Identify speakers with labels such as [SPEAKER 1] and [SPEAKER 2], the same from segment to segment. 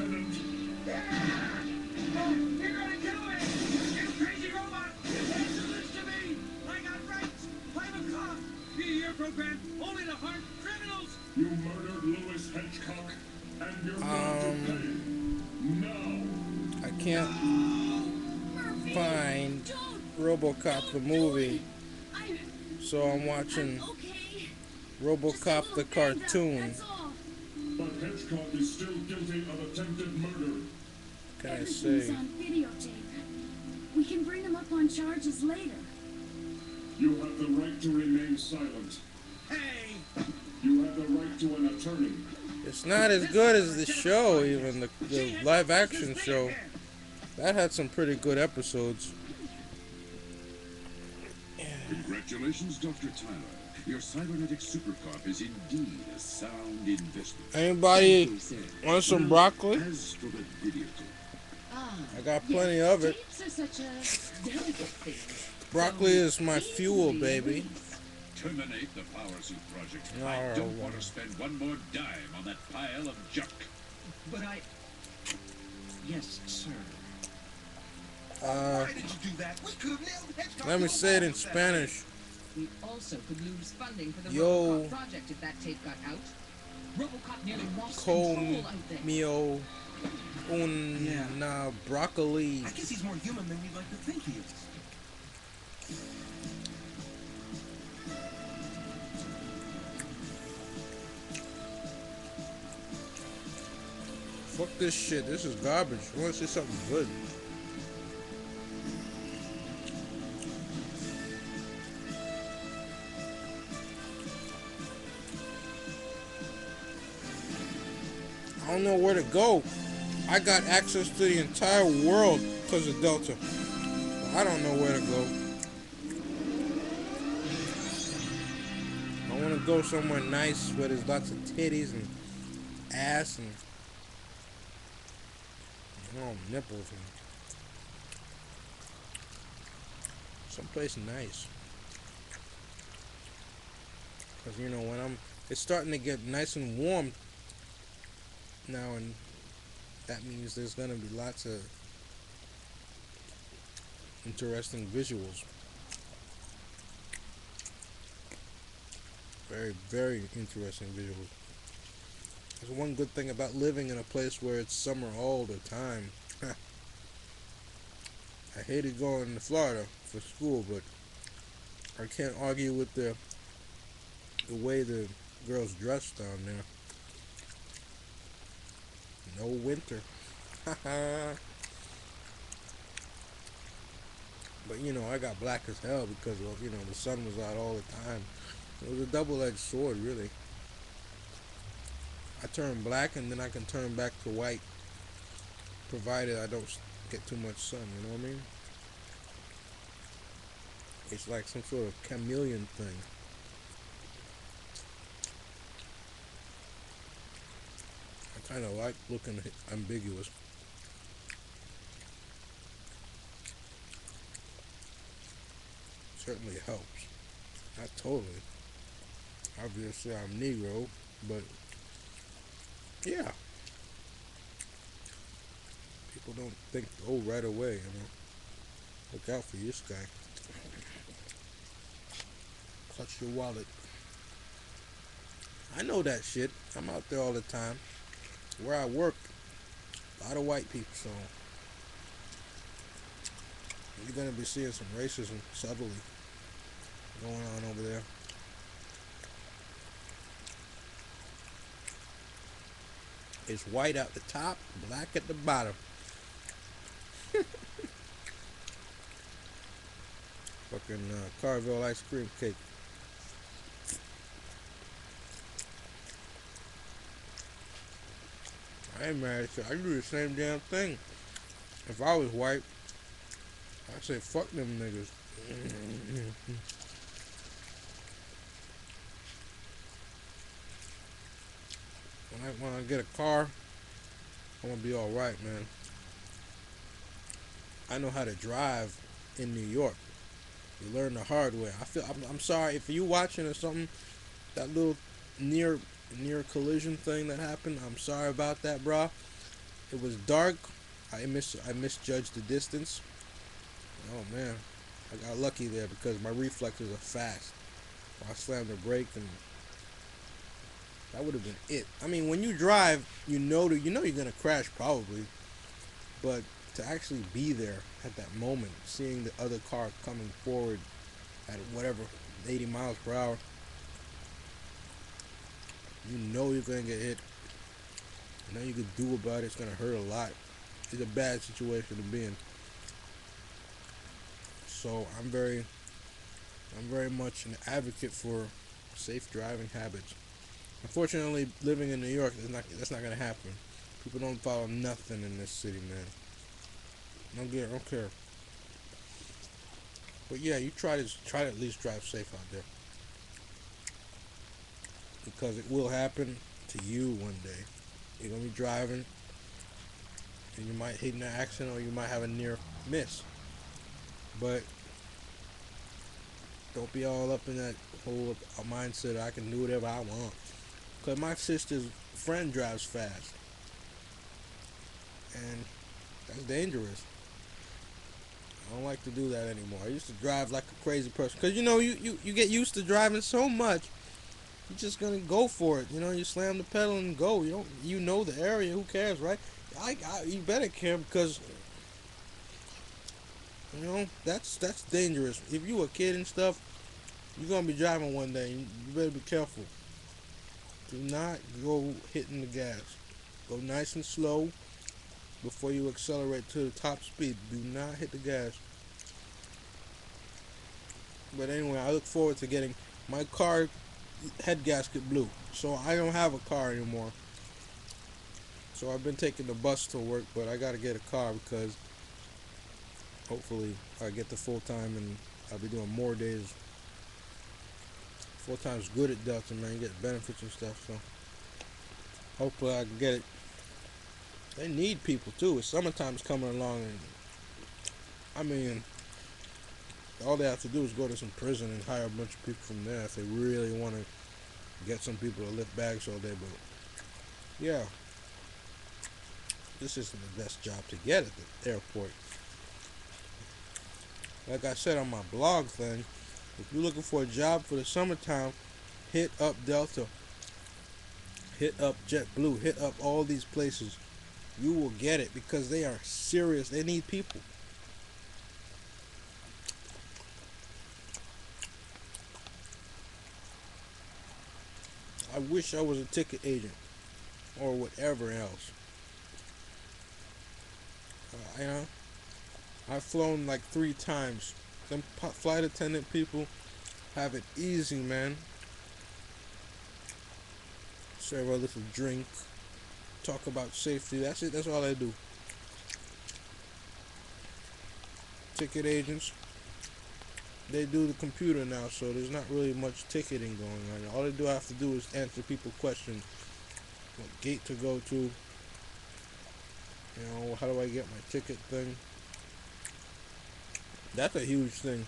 [SPEAKER 1] Lieutenant.
[SPEAKER 2] Oh, you're gonna do it! You crazy robot! Answer this to me! I got rights! I'm a cop! Your program only to harm criminals!
[SPEAKER 1] You murdered Louis Hedgecock, and you're going to pay. Now.
[SPEAKER 3] I can't
[SPEAKER 4] Murphy,
[SPEAKER 3] find
[SPEAKER 4] don't
[SPEAKER 3] RoboCop the
[SPEAKER 4] do
[SPEAKER 3] movie,
[SPEAKER 4] it. I'm
[SPEAKER 3] so I'm watching
[SPEAKER 4] okay. Just a
[SPEAKER 3] RoboCop
[SPEAKER 4] little
[SPEAKER 3] the
[SPEAKER 4] banged up,
[SPEAKER 3] cartoon.
[SPEAKER 4] that's all.
[SPEAKER 1] But Hedgecock is still guilty of attempted murder.
[SPEAKER 3] Can I
[SPEAKER 4] Everything's
[SPEAKER 3] say?
[SPEAKER 4] on videotape. We can bring him up on charges later.
[SPEAKER 1] You have the right to remain silent.
[SPEAKER 2] Hey!
[SPEAKER 1] You have the right to an attorney.
[SPEAKER 3] It's not as good as the show, even the live action show. That had some pretty good episodes.
[SPEAKER 5] Congratulations, Dr. Tyler. Your cybernetic supercop is indeed a sound investment.
[SPEAKER 3] Anybody want some broccoli?
[SPEAKER 5] As for the videotape,
[SPEAKER 3] I got plenty of it.
[SPEAKER 4] Tapes are such a delicate thing.
[SPEAKER 3] Broccoli is my fuel, baby.
[SPEAKER 5] terminate the Power Suit project.
[SPEAKER 3] No,
[SPEAKER 5] I don't
[SPEAKER 3] no.
[SPEAKER 5] want to spend one more dime on that pile of junk.
[SPEAKER 2] But I... Yes, sir.
[SPEAKER 3] Uh,
[SPEAKER 2] Why did you do that? We could have nailed Hedgehog.
[SPEAKER 3] let me say it in Spanish.
[SPEAKER 6] We also could lose funding for the
[SPEAKER 3] Yo.
[SPEAKER 6] RoboCop project if that tape got out. RoboCop nearly lost
[SPEAKER 3] Con
[SPEAKER 6] control out there.
[SPEAKER 3] mio una broccoli.
[SPEAKER 2] I guess he's more human than you'd like to think he is.
[SPEAKER 3] Fuck this shit. This is garbage. I want to see something good. I don't know where to go. I got access to the entire world because of Delta. But I don't know where to go. I want to go somewhere nice where there's lots of titties and ass and nipples and someplace nice. Because when it's starting to get nice and warm now, and that means there's gonna be lots of interesting visuals. Very, very interesting visuals. There's one good thing about living in a place where it's summer all the time. I hated going to Florida for school, but I can't argue with the way the girls dress down there. No winter. But I got black as hell because the sun was out all the time. It was a double-edged sword, really. I turn black and then I can turn back to white, provided I don't get too much sun, you know what I mean? It's like some sort of chameleon thing. I kind of like looking ambiguous. Certainly helps. Not totally. Obviously I'm Negro, but yeah. People don't think, right away, Look out for this guy. Clutch your wallet. I know that shit. I'm out there all the time. Where I work, a lot of white people, so you're gonna be seeing some racism subtly going on over there. It's white at the top, black at the bottom. Fucking Carvel ice cream cake. I ain't mad at you. I do the same damn thing. If I was white, I'd say fuck them niggas. When I get a car, I'm gonna be all right, man. I know how to drive in New York. You learn the hard way. I'm sorry if you watching or something. That little near collision thing that happened. I'm sorry about that, bro. It was dark. I misjudged the distance. Oh man, I got lucky there because my reflexes are fast. I slammed the brake and that would have been it. I mean, when you drive, you know you're gonna crash probably, but to actually be there at that moment, seeing the other car coming forward at whatever 80 miles per hour, you know you're gonna get hit. Nothing you can do about it. It's gonna hurt a lot. It's a bad situation to be in. So I'm very much an advocate for safe driving habits. Unfortunately, living in New York, that's not gonna happen. People don't follow nothing in this city, man. Don't care. But yeah, you try to at least drive safe out there, because it will happen to you one day. You're gonna be driving, and you might hit in an accident, or you might have a near miss. But don't be all up in that whole mindset. I can do whatever I want. Cause my sister's friend drives fast, and that's dangerous. I don't like to do that anymore. I used to drive like a crazy person, cause you know you get used to driving so much. You're just gonna go for it. You know, you slam the pedal and go. You know the area. Who cares, right? You better care, because you know that's dangerous. If you a kid and stuff, you're gonna be driving one day. You better be careful. Do not go hitting the gas. Go nice and slow before you accelerate to the top speed. Do not hit the gas. But anyway, I look forward to getting my car head gasket blue. So I don't have a car anymore. So I've been taking the bus to work, but I gotta get a car because hopefully I get the full time and I'll be doing more days. Full time's good at Delta, man. You get benefits and stuff, so hopefully I can get it. They need people too. It's summertime's coming along, and I mean, all they have to do is go to some prison and hire a bunch of people from there if they really want to get some people to lift bags all day. But yeah, this isn't the best job to get at the airport. Like I said on my blog thing, if you're looking for a job for the summertime, hit up Delta, hit up JetBlue, hit up all these places. You will get it because they are serious. They need people. I wish I was a ticket agent or whatever else. You know, I've flown like 3 times. Them flight attendant people have it easy, man. Serve a little drink, talk about safety. That's it. That's all I do. Ticket agents, they do the computer now, so there's not really much ticketing going on. All they do have to do is answer people questions. What gate to go to? You know, how do I get my ticket thing? That's a huge thing.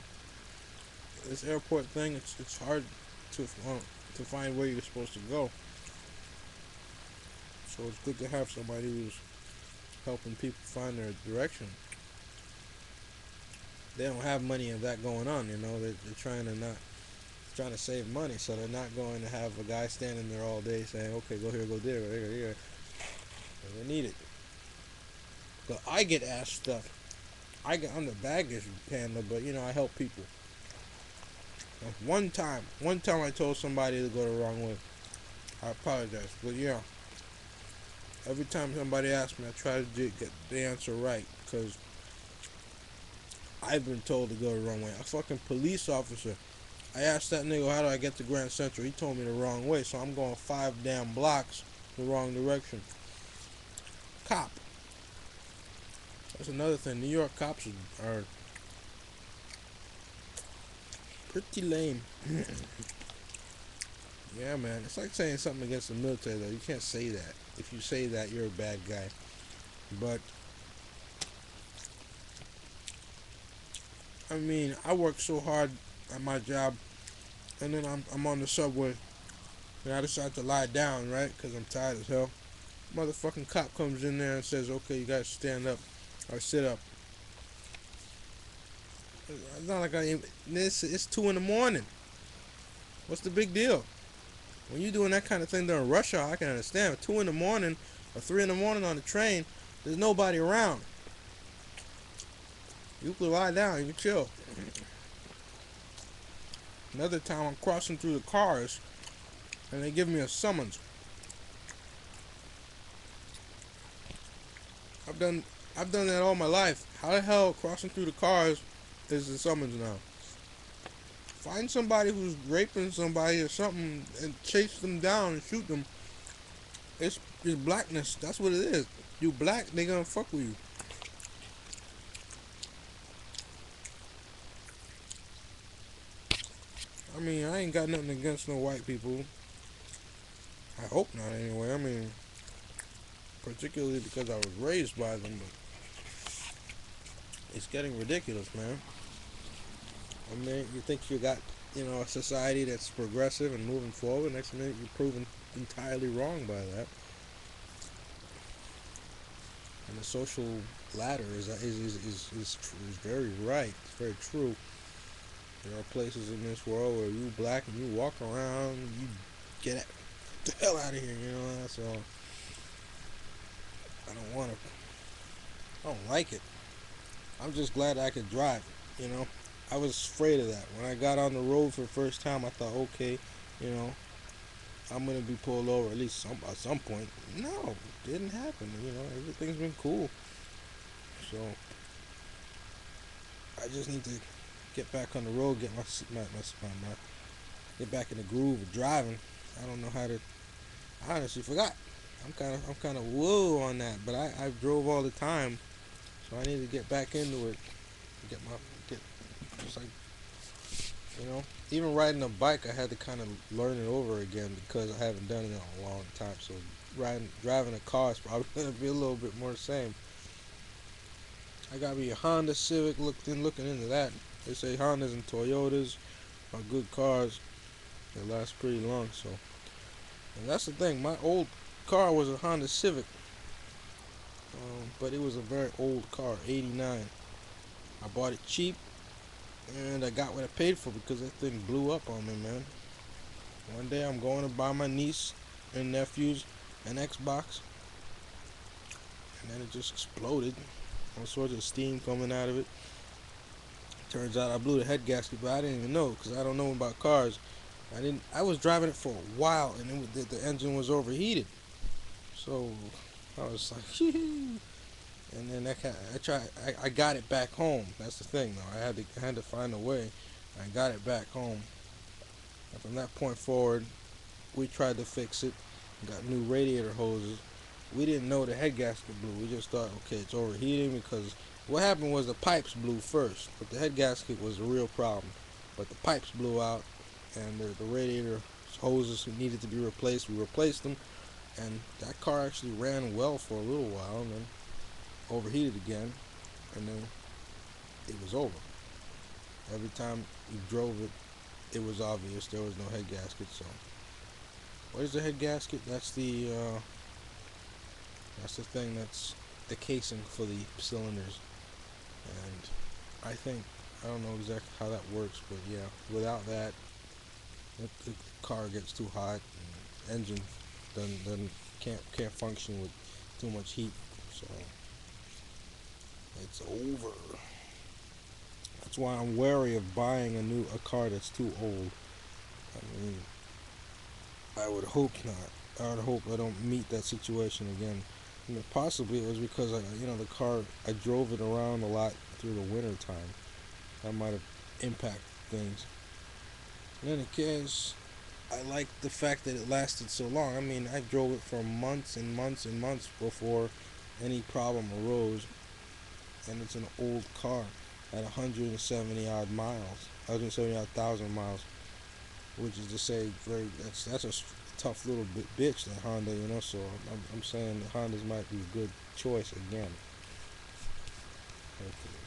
[SPEAKER 3] This airport thing, it's hard to find where you're supposed to go. So it's good to have somebody who's helping people find their direction. They don't have money of that going on, you know. They're trying to save money, so they're not going to have a guy standing there all day saying, "Okay, go here, go there, go here, go here." They need it. But I get asked stuff. I'm the baggage handler, but you know I help people. One time I told somebody to go the wrong way. I apologize, but yeah. Every time somebody asks me, I try to get the answer right, because I've been told to go the wrong way. A fucking police officer. I asked that nigga, how do I get to Grand Central? He told me the wrong way, so I'm going 5 damn blocks the wrong direction. Cop. That's another thing. New York cops are pretty lame. Yeah, man. It's like saying something against the military, though. You can't say that. If you say that, you're a bad guy. But I mean, I work so hard at my job, and then I'm on the subway, and I decide to lie down, right? Because I'm tired as hell. motherfucking cop comes in there and says, okay, you gotta stand up or sit up. It's not like it's 2 in the morning. What's the big deal? When you're doing that kind of thing during rush hour, I can understand. 2 in the morning or 3 in the morning on the train, there's nobody around. You can lie down, you can chill. Another time I'm crossing through the cars and they give me a summons. I've done that all my life. How the hell crossing through the cars is the summons now? Find somebody who's raping somebody or something and chase them down and shoot them. It's blackness. That's what it is. You black, they gonna fuck with you. I mean, I ain't got nothing against no white people. I hope not anyway. I mean, particularly because I was raised by them, but it's getting ridiculous, man. I mean, you think you got, a society that's progressive and moving forward. Next minute, you're proven entirely wrong by that. And the social ladder is very right. It's very true. There are places in this world where you black and you walk around, you get the hell out of here. That's all. I don't like it. I'm just glad I could drive. I was afraid of that. When I got on the road for the first time, I thought, okay, I'm gonna be pulled over at least at some point. No, it didn't happen. Everything's been cool. So I just need to get back on the road, get get back in the groove of driving. I don't know how to. I honestly forgot. I'm kind of whoa on that, but I drove all the time, so I need to get back into it. Get just like, even riding a bike, I had to kind of learn it over again because I haven't done it in a long time. So driving a car is probably gonna be a little bit more the same. I got me a Honda Civic. Looking into that. They say Hondas and Toyotas are good cars. They last pretty long. So, and that's the thing. My old car was a Honda Civic, but it was a very old car, '89. I bought it cheap, and I got what I paid for because that thing blew up on me, man. One day I'm going to buy my niece and nephews an Xbox, and then it just exploded. All sorts of steam coming out of it. Turns out I blew the head gasket, but I didn't even know because I don't know about cars. I was driving it for a while, and the engine was overheated. So I was like, and then I got it back home. That's the thing, though. I had to find a way. I got it back home. And from that point forward, we tried to fix it. Got new radiator hoses. We didn't know the head gasket blew. We just thought, okay, it's overheating because what happened was the pipes blew first, but the head gasket was a real problem. But the pipes blew out, and the radiator hoses needed to be replaced. We replaced them, and that car actually ran well for a little while, and then overheated again, and then it was over. Every time we drove it, it was obvious there was no head gasket. So, what is the head gasket? That's the thing that's the casing for the cylinders. And I don't know exactly how that works, but yeah, without that, the car gets too hot, and engine can't function with too much heat. So it's over. That's why I'm wary of buying a car that's too old. I mean, I would hope not. I would hope I don't meet that situation again. Possibly it was because the car, I drove it around a lot through the winter time. That might have impacted things. In any case, I like the fact that it lasted so long. I mean, I drove it for months and months and months before any problem arose. And it's an old car at 170 odd miles, 170 odd thousand miles, which is to say, that's a tough little bitch, that Honda, so I'm saying the Hondas might be a good choice again. Okay.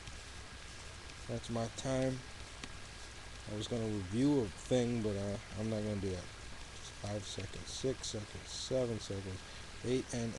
[SPEAKER 3] That's my time. I was going to review a thing, but I'm not going to do that. 5 seconds, 6 seconds, 7 seconds, 8, and